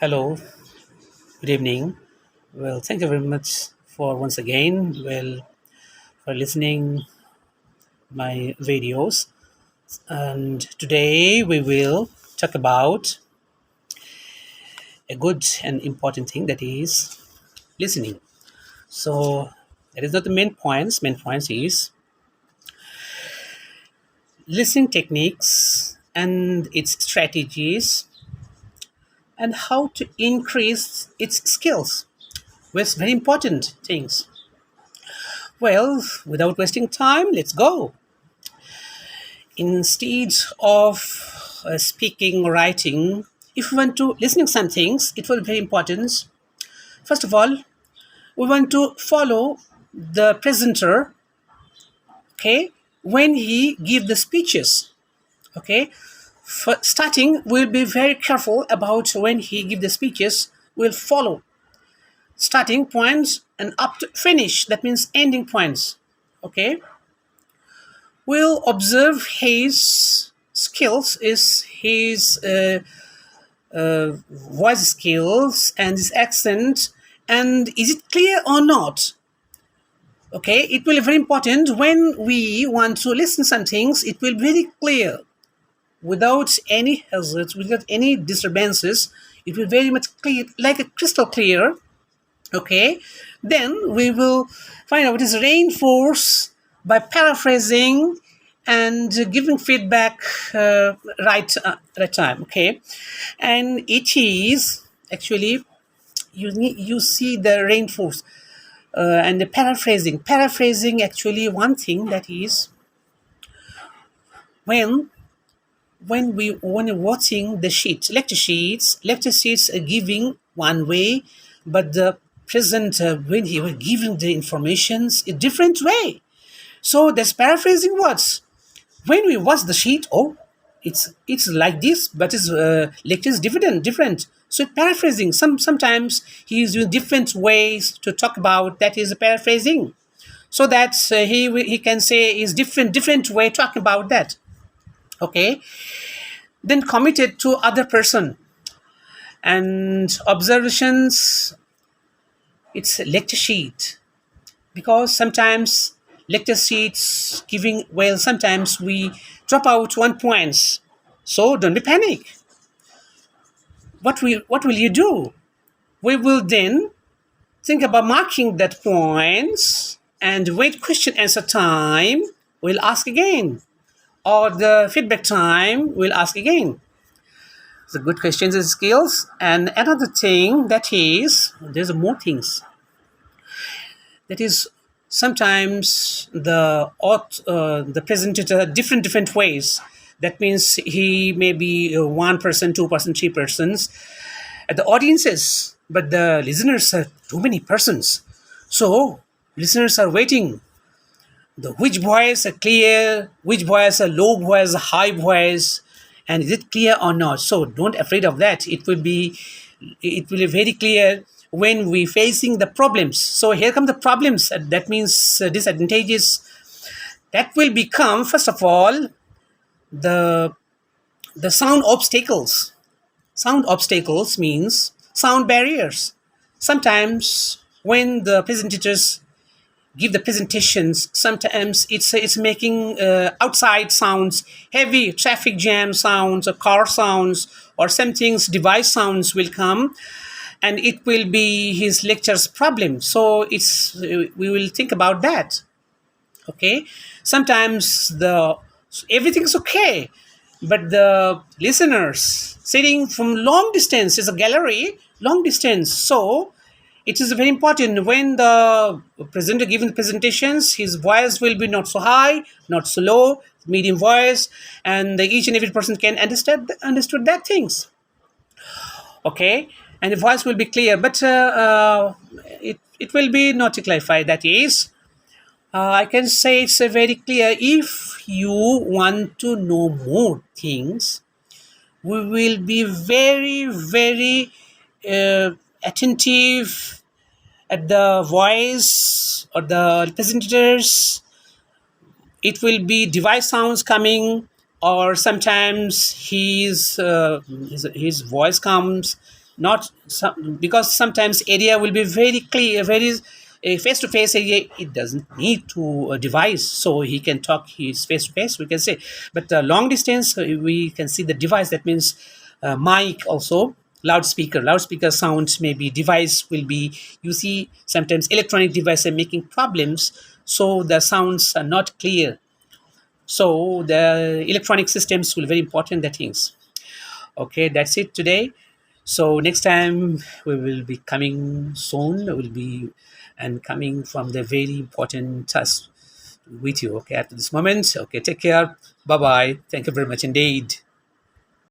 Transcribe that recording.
Hello, good evening. Well, thank you very much for once again, for listening my videos. And today we will talk about a good and important thing that is listening. So that is not the main points. Main points is listening techniques and its strategies and how to increase its skills. With very important things. Well, without wasting time, let's go. Instead of speaking or writing, if we want to listening some things, it will be very important. First of all, we want to follow the presenter, okay, when he give the speeches, okay. For starting, we'll be very careful about when he give the speeches. We'll follow starting points and up to finish. That means ending points, okay. We'll observe his skills, is his voice skills and his accent, and is it clear or not. Okay, it will be very important when we want to listen some things. It will be very clear, without any hazards, without any disturbances. It will very much clear, like a crystal clear. Okay, then we will find out what is reinforce by paraphrasing and giving feedback right time. Okay, and it is actually you see the reinforce and the paraphrasing actually one thing that is when when you're watching the sheets, lecture sheets are giving one way, but the presenter when he was giving the informations a different way. So there's paraphrasing words. When we watch the sheet, oh, it's like this, but his lecture is different. So paraphrasing. Sometimes he's using different ways to talk about that is a paraphrasing. So that he can say is different way talking about that. Okay, then committed to other person and observations. It's lecture sheet because sometimes lecture sheets giving well sometimes we drop out one points, so don't be panic. What will you do? We will then think about marking that points and wait question answer time, we'll ask again, or the feedback time, we'll ask again. The good questions and skills. And another thing that is, there's more things. That is sometimes the presenter different ways. That means he may be one person, two person, three persons at the audiences, but the listeners are too many persons. So listeners are waiting. The which voice are clear, which voice are low voice, high voice, and is it clear or not? So don't afraid of that. It will be very clear when we facing the problems. So here come the problems. That means disadvantages. That will become first of all the sound obstacles. Sound obstacles means sound barriers. Sometimes when the presenters give the presentations, sometimes it's making outside sounds, heavy traffic jam sounds or car sounds or something's device sounds will come, and it will be his lecture's problem. So it's we will think about that. Okay, sometimes the everything's okay, but the listeners sitting from long distance is a gallery, long distance. So it is very important when the presenter giving the presentations, his voice will be not so high, not so low, medium voice, and each and every person can understood that things. Okay, and the voice will be clear, but it will be not clarified. That is, I can say it's very clear. If you want to know more things, we will be very attentive at the voice or the representatives. It will be device sounds coming, or sometimes his voice comes. not some, because sometimes area will be very clear, very face to face area. It doesn't need to a device, so he can talk. He's face to face, we can say. But long distance, we can see the device. That means mic also, loudspeaker sounds, maybe device will be, you see sometimes electronic devices are making problems, so the sounds are not clear. So the electronic systems will very important, the things. Okay, that's it today. So next time we will be coming soon. We will be and coming from the very important task with you. Okay, at this moment. Okay, take care. Bye bye. Thank you very much indeed.